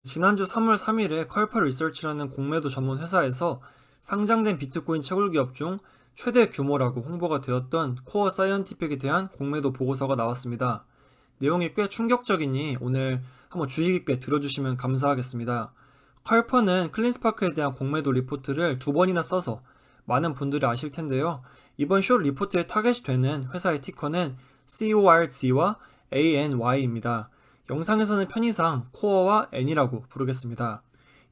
지난주 3월 3일에 컬퍼 리서치라는 공매도 전문 회사에서 상장된 비트코인 채굴 기업 중 최대 규모라고 홍보가 되었던 코어 사이언티픽에 대한 공매도 보고서가 나왔습니다. 내용이 꽤 충격적이니 오늘 한번 주의 깊게 들어주시면 감사하겠습니다. 컬퍼는 클린스파크에 대한 공매도 리포트를 두 번이나 써서 많은 분들이 아실 텐데요. 이번 숏 리포트에 타겟이 되는 회사의 티커는 CORZ와 ANY입니다. 영상에서는 편의상 코어와 N이라고 부르겠습니다.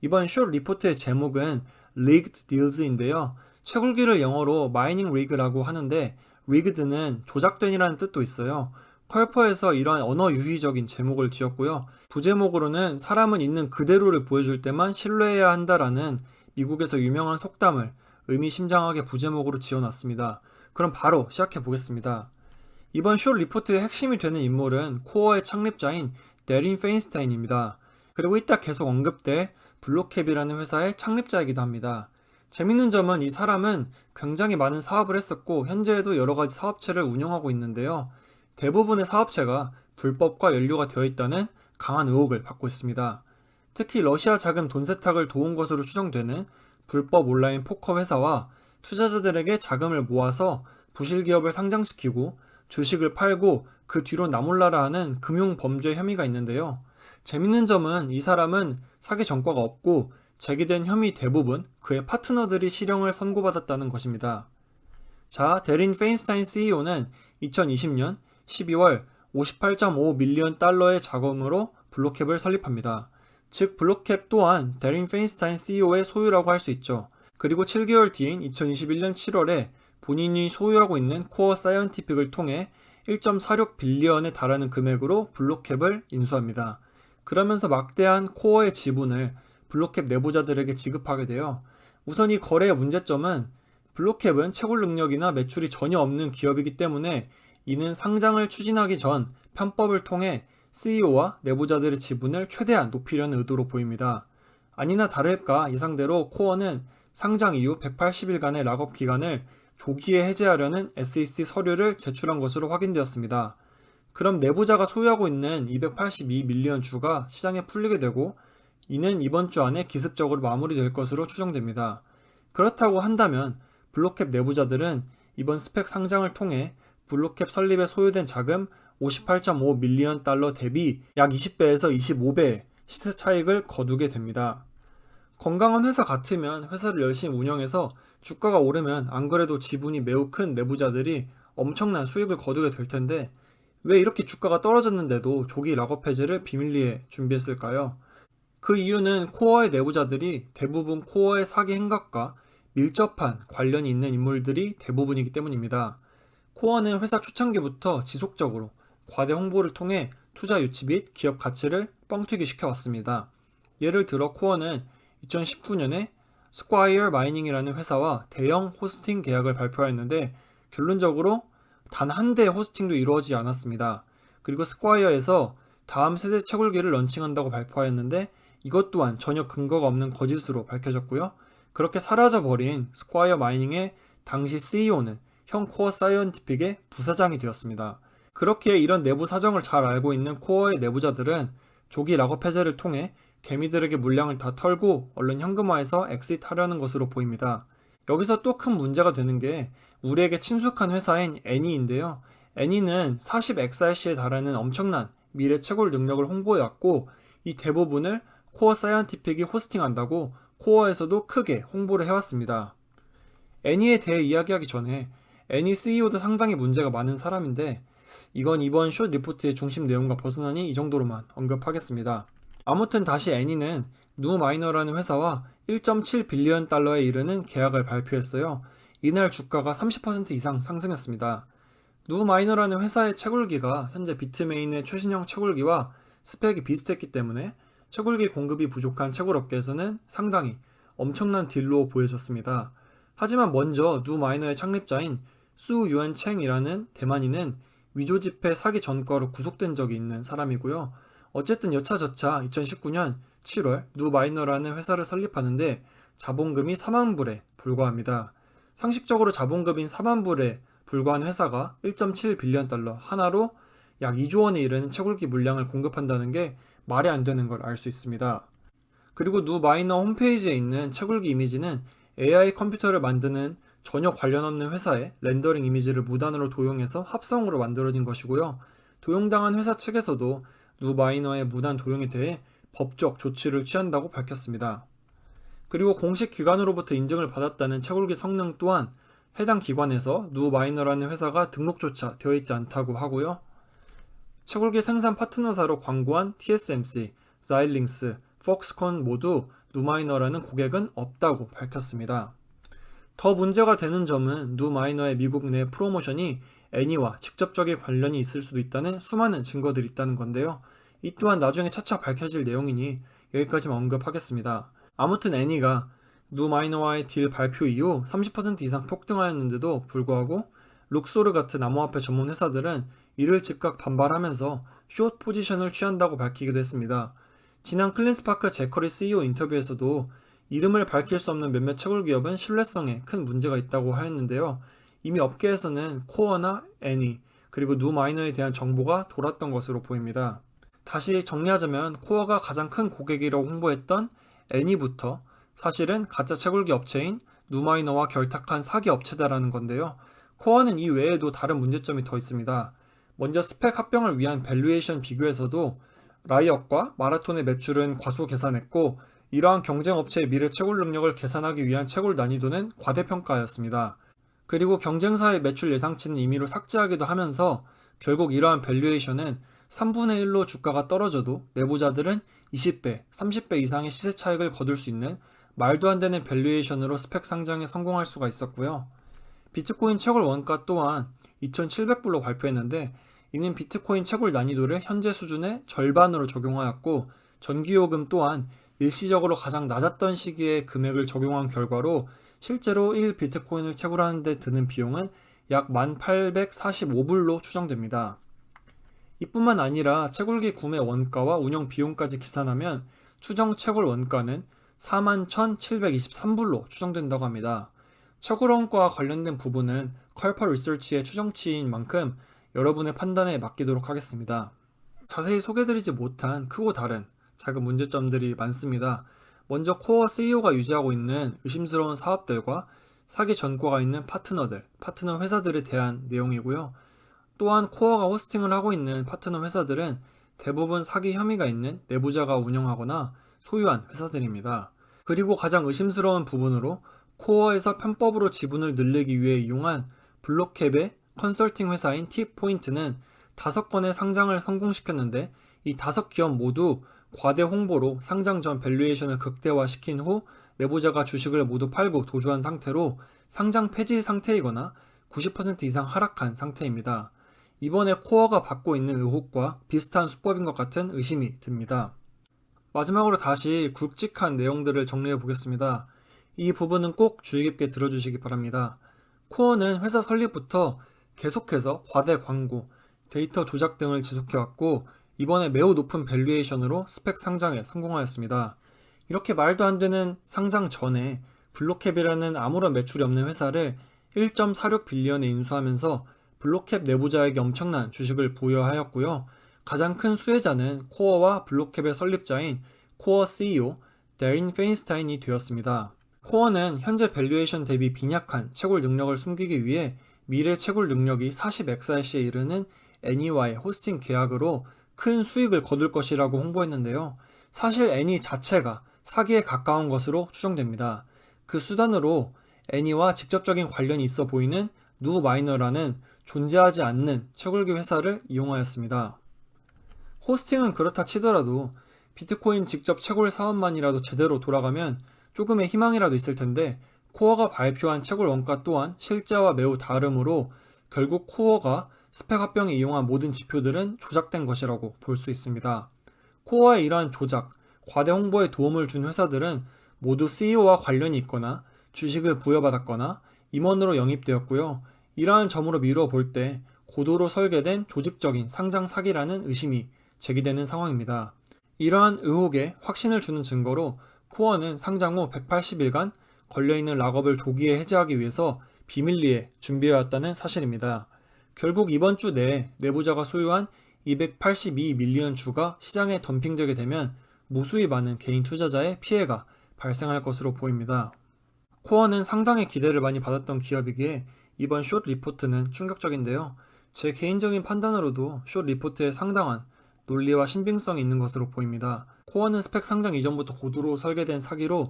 이번 숏 리포트의 제목은 Rigged Deals인데요. 채굴기를 영어로 Mining Rig라고 하는데 Rigged는 조작된이라는 뜻도 있어요. 컬퍼에서 이러한 언어 유희적인 제목을 지었고요. 부제목으로는 사람은 있는 그대로를 보여줄 때만 신뢰해야 한다라는 미국에서 유명한 속담을 의미심장하게 부제목으로 지어놨습니다. 그럼 바로 시작해 보겠습니다. 이번 숏 리포트의 핵심이 되는 인물은 코어의 창립자인 데린 페인스타인입니다. 그리고 이따 계속 언급될 블록캡이라는 회사의 창립자이기도 합니다. 재밌는 점은 이 사람은 굉장히 많은 사업을 했었고 현재에도 여러 가지 사업체를 운영하고 있는데요. 대부분의 사업체가 불법과 연루가 되어 있다는 강한 의혹을 받고 있습니다. 특히 러시아 자금 돈 세탁을 도운 것으로 추정되는 불법 온라인 포커 회사와 투자자들에게 자금을 모아서 부실 기업을 상장시키고 주식을 팔고 그 뒤로 나몰라라 하는 금융 범죄 혐의가 있는데요. 재밌는 점은 이 사람은 사기 전과가 없고 제기된 혐의 대부분 그의 파트너들이 실형을 선고받았다는 것입니다. 자, 데린 페인스타인 CEO는 2020년 12월 58.5 밀리언 달러의 자금으로 블록캡을 설립합니다. 즉 블록캡 또한 데린 페인스타인 CEO의 소유라고 할 수 있죠. 그리고 7개월 뒤인 2021년 7월에 본인이 소유하고 있는 코어 사이언티픽을 통해 1.46 빌리언에 달하는 금액으로 블록캡을 인수합니다. 그러면서 막대한 코어의 지분을 블록캡 내부자들에게 지급하게 돼요. 우선 이 거래의 문제점은 블록캡은 채굴 능력이나 매출이 전혀 없는 기업이기 때문에 이는 상장을 추진하기 전 편법을 통해 CEO와 내부자들의 지분을 최대한 높이려는 의도로 보입니다. 아니나 다를까 예상대로 코어는 상장 이후 180일간의 락업 기간을 조기에 해제하려는 SEC 서류를 제출한 것으로 확인되었습니다. 그럼 내부자가 소유하고 있는 282 밀리언 주가 시장에 풀리게 되고 이는 이번 주 안에 기습적으로 마무리될 것으로 추정됩니다. 그렇다고 한다면 블록캡 내부자들은 이번 스펙 상장을 통해 블록캡 설립에 소요된 자금 58.5 밀리언 달러 대비 약 20배에서 25배의 시세 차익을 거두게 됩니다. 건강한 회사 같으면 회사를 열심히 운영해서 주가가 오르면 안 그래도 지분이 매우 큰 내부자들이 엄청난 수익을 거두게 될 텐데 왜 이렇게 주가가 떨어졌는데도 조기 락업 해제를 비밀리에 준비했을까요? 그 이유는 코어의 내부자들이 대부분 코어의 사기 행각과 밀접한 관련이 있는 인물들이 대부분이기 때문입니다. 코어는 회사 초창기부터 지속적으로 과대 홍보를 통해 투자 유치 및 기업 가치를 뻥튀기 시켜왔습니다. 예를 들어 코어는 2019년에 스콰이어 마이닝이라는 회사와 대형 호스팅 계약을 발표하였는데 결론적으로 단 한 대의 호스팅도 이루어지지 않았습니다. 그리고 스콰이어에서 다음 세대 채굴기를 런칭한다고 발표하였는데 이것 또한 전혀 근거가 없는 거짓으로 밝혀졌고요. 그렇게 사라져버린 스콰이어 마이닝의 당시 CEO는 형 코어 사이언티픽의 부사장이 되었습니다. 그렇게 이런 내부 사정을 잘 알고 있는 코어의 내부자들은 조기 락업 해제를 통해 개미들에게 물량을 다 털고 얼른 현금화해서 엑시트하려는 것으로 보입니다. 여기서 또 큰 문제가 되는 게 우리에게 친숙한 회사인 애니인데요. 애니는 40XRC에 달하는 엄청난 미래 채굴 능력을 홍보해왔고 이 대부분을 코어 사이언티픽이 호스팅한다고 코어에서도 크게 홍보를 해왔습니다. 애니에 대해 이야기하기 전에 애니 CEO도 상당히 문제가 많은 사람인데 이건 이번 숏 리포트의 중심 내용과 벗어나니 이 정도로만 언급하겠습니다. 아무튼 다시 애니는 누마이너라는 회사와 1.7 빌리언 달러에 이르는 계약을 발표했어요. 이날 주가가 30% 이상 상승했습니다. 누마이너라는 회사의 채굴기가 현재 비트메인의 최신형 채굴기와 스펙이 비슷했기 때문에 채굴기 공급이 부족한 채굴업계에서는 상당히 엄청난 딜로 보여졌습니다. 하지만 먼저 누마이너의 창립자인 수 유엔챙이라는 대만인은 위조 지폐 사기 전과로 구속된 적이 있는 사람이고요. 어쨌든 여차저차 2019년 7월 누마이너라는 회사를 설립하는데 자본금이 4만 불에 불과합니다. 상식적으로 자본금인 4만 불에 불과한 회사가 1.7 빌리언 달러 하나로 약 2조 원에 이르는 채굴기 물량을 공급한다는 게 말이 안 되는 걸 알 수 있습니다. 그리고 누 마이너 홈페이지에 있는 채굴기 이미지는 AI 컴퓨터를 만드는 전혀 관련 없는 회사의 렌더링 이미지를 무단으로 도용해서 합성으로 만들어진 것이고요. 도용당한 회사 측에서도 누 마이너의 무단 도용에 대해 법적 조치를 취한다고 밝혔습니다. 그리고 공식 기관으로부터 인증을 받았다는 채굴기 성능 또한 해당 기관에서 누 마이너라는 회사가 등록조차 되어 있지 않다고 하고요. 채굴기 생산 파트너사로 광고한 TSMC, 자일링스, 폭스콘 모두 누마이너라는 고객은 없다고 밝혔습니다. 더 문제가 되는 점은 누마이너의 미국 내 프로모션이 애니와 직접적인 관련이 있을 수도 있다는 수많은 증거들이 있다는 건데요. 이 또한 나중에 차차 밝혀질 내용이니 여기까지만 언급하겠습니다. 아무튼 애니가 누마이너와의 딜 발표 이후 30% 이상 폭등하였는데도 불구하고 룩소르 같은 암호화폐 전문 회사들은 이를 즉각 반발하면서 숏 포지션을 취한다고 밝히기도 했습니다. 지난 클린스파크 제커리 CEO 인터뷰에서도 이름을 밝힐 수 없는 몇몇 채굴 기업은 신뢰성에 큰 문제가 있다고 하였는데요. 이미 업계에서는 코어나 애니 그리고 누마이너에 대한 정보가 돌았던 것으로 보입니다. 다시 정리하자면 코어가 가장 큰 고객이라고 홍보했던 애니부터 사실은 가짜 채굴기 업체인 누마이너와 결탁한 사기 업체다라는 건데요. 코어는 이 외에도 다른 문제점이 더 있습니다. 먼저 스펙 합병을 위한 밸류에이션 비교에서도 라이엇과 마라톤의 매출은 과소 계산했고 이러한 경쟁 업체의 미래 채굴 능력을 계산하기 위한 채굴 난이도는 과대평가하였습니다. 그리고 경쟁사의 매출 예상치는 임의로 삭제하기도 하면서 결국 이러한 밸류에이션은 3분의 1로 주가가 떨어져도 내부자들은 20배, 30배 이상의 시세 차익을 거둘 수 있는 말도 안 되는 밸류에이션으로 스펙 상장에 성공할 수가 있었고요. 비트코인 채굴 원가 또한 2,700불로 발표했는데 이는 비트코인 채굴 난이도를 현재 수준의 절반으로 적용하였고 전기요금 또한 일시적으로 가장 낮았던 시기에 금액을 적용한 결과로 실제로 1비트코인을 채굴하는 데 드는 비용은 약 1,845불로 추정됩니다. 이뿐만 아니라 채굴기 구매 원가와 운영 비용까지 계산하면 추정 채굴 원가는 41,723불로 추정된다고 합니다. 채굴 원가와 관련된 부분은 컬퍼 리서치의 추정치인 만큼 여러분의 판단에 맡기도록 하겠습니다. 자세히 소개드리지 못한 크고 다른 작은 문제점들이 많습니다. 먼저 코어 CEO가 유지하고 있는 의심스러운 사업들과 사기 전과가 있는 파트너 회사들에 대한 내용이고요. 또한 코어가 호스팅을 하고 있는 파트너 회사들은 대부분 사기 혐의가 있는 내부자가 운영하거나 소유한 회사들입니다. 그리고 가장 의심스러운 부분으로 코어에서 편법으로 지분을 늘리기 위해 이용한 블록캡의 컨설팅 회사인 T포인트는 5건의 상장을 성공시켰는데 이 5기업 모두 과대 홍보로 상장 전 밸류에이션을 극대화시킨 후 내부자가 주식을 모두 팔고 도주한 상태로 상장 폐지 상태이거나 90% 이상 하락한 상태입니다. 이번에 코어가 받고 있는 의혹과 비슷한 수법인 것 같은 의심이 듭니다. 마지막으로 다시 굵직한 내용들을 정리해 보겠습니다. 이 부분은 꼭 주의 깊게 들어주시기 바랍니다. 코어는 회사 설립부터 계속해서 과대 광고, 데이터 조작 등을 지속해왔고 이번에 매우 높은 밸류에이션으로 스펙 상장에 성공하였습니다. 이렇게 말도 안 되는 상장 전에 블록캡이라는 아무런 매출이 없는 회사를 1.46빌리언에 인수하면서 블록캡 내부자에게 엄청난 주식을 부여하였고요. 가장 큰 수혜자는 코어와 블록캡의 설립자인 코어 CEO 데린 페인스타인이 되었습니다. 코어는 현재 밸류에이션 대비 빈약한 채굴 능력을 숨기기 위해 미래 채굴 능력이 40XRC에 이르는 애니와의 호스팅 계약으로 큰 수익을 거둘 것이라고 홍보했는데요. 사실 애니 자체가 사기에 가까운 것으로 추정됩니다. 그 수단으로 애니와 직접적인 관련이 있어 보이는 누마이너라는 존재하지 않는 채굴기 회사를 이용하였습니다. 호스팅은 그렇다 치더라도 비트코인 직접 채굴 사업만이라도 제대로 돌아가면 조금의 희망이라도 있을 텐데 코어가 발표한 채굴 원가 또한 실제와 매우 다르므로 결국 코어가 스펙 합병에 이용한 모든 지표들은 조작된 것이라고 볼 수 있습니다. 코어의 이러한 조작, 과대 홍보에 도움을 준 회사들은 모두 CEO와 관련이 있거나 주식을 부여받았거나 임원으로 영입되었고요. 이러한 점으로 미루어 볼 때 고도로 설계된 조직적인 상장 사기라는 의심이 제기되는 상황입니다. 이러한 의혹에 확신을 주는 증거로 코어는 상장 후 180일간 걸려있는 락업을 조기에 해제하기 위해서 비밀리에 준비해왔다는 사실입니다. 결국 이번 주 내에 내부자가 소유한 282밀리언 주가 시장에 덤핑되게 되면 무수히 많은 개인 투자자의 피해가 발생할 것으로 보입니다. 코어는 상당히 기대를 많이 받았던 기업이기에 이번 숏 리포트는 충격적인데요. 제 개인적인 판단으로도 숏 리포트에 상당한 논리와 신빙성이 있는 것으로 보입니다. 코어는 스펙 상장 이전부터 고도로 설계된 사기로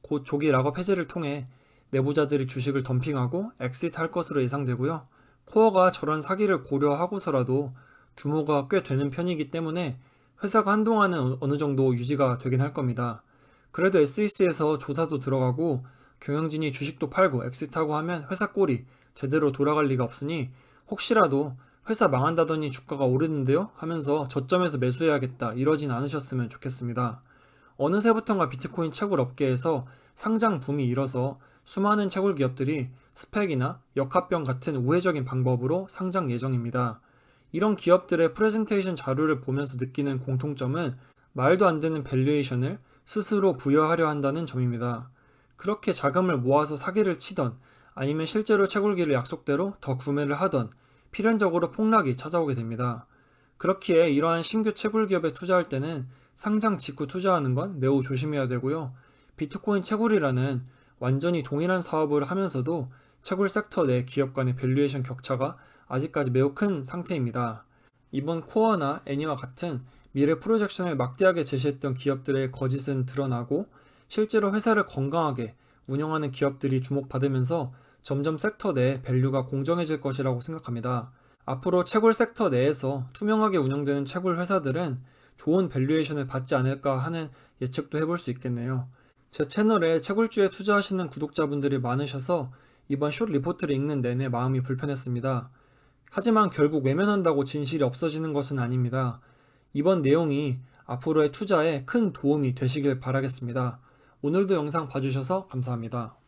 곧 조기 락업 해제를 통해 내부자들이 주식을 덤핑하고 엑시트할 것으로 예상되고요. 코어가 저런 사기를 고려하고서라도 규모가 꽤 되는 편이기 때문에 회사가 한동안은 어느 정도 유지가 되긴 할 겁니다. 그래도 SEC에서 조사도 들어가고 경영진이 주식도 팔고 엑시트하고 하면 회사 꼴이 제대로 돌아갈 리가 없으니 혹시라도 회사 망한다더니 주가가 오르는데요? 하면서 저점에서 매수해야겠다 이러진 않으셨으면 좋겠습니다. 어느새부턴가 비트코인 채굴 업계에서 상장 붐이 일어서 수많은 채굴 기업들이 스펙이나 역합병 같은 우회적인 방법으로 상장 예정입니다. 이런 기업들의 프레젠테이션 자료를 보면서 느끼는 공통점은 말도 안 되는 밸류에이션을 스스로 부여하려 한다는 점입니다. 그렇게 자금을 모아서 사기를 치던 아니면 실제로 채굴기를 약속대로 더 구매를 하던 필연적으로 폭락이 찾아오게 됩니다. 그렇기에 이러한 신규 채굴 기업에 투자할 때는 상장 직후 투자하는 건 매우 조심해야 되고요. 비트코인 채굴이라는 완전히 동일한 사업을 하면서도 채굴 섹터 내 기업 간의 밸류에이션 격차가 아직까지 매우 큰 상태입니다. 이번 코어나 애니와 같은 미래 프로젝션을 막대하게 제시했던 기업들의 거짓은 드러나고 실제로 회사를 건강하게 운영하는 기업들이 주목받으면서 점점 섹터 내 밸류가 공정해질 것이라고 생각합니다. 앞으로 채굴 섹터 내에서 투명하게 운영되는 채굴 회사들은 좋은 밸류에이션을 받지 않을까 하는 예측도 해볼 수 있겠네요. 제 채널에 채굴주에 투자하시는 구독자분들이 많으셔서 이번 숏 리포트를 읽는 내내 마음이 불편했습니다. 하지만 결국 외면한다고 진실이 없어지는 것은 아닙니다. 이번 내용이 앞으로의 투자에 큰 도움이 되시길 바라겠습니다. 오늘도 영상 봐주셔서 감사합니다.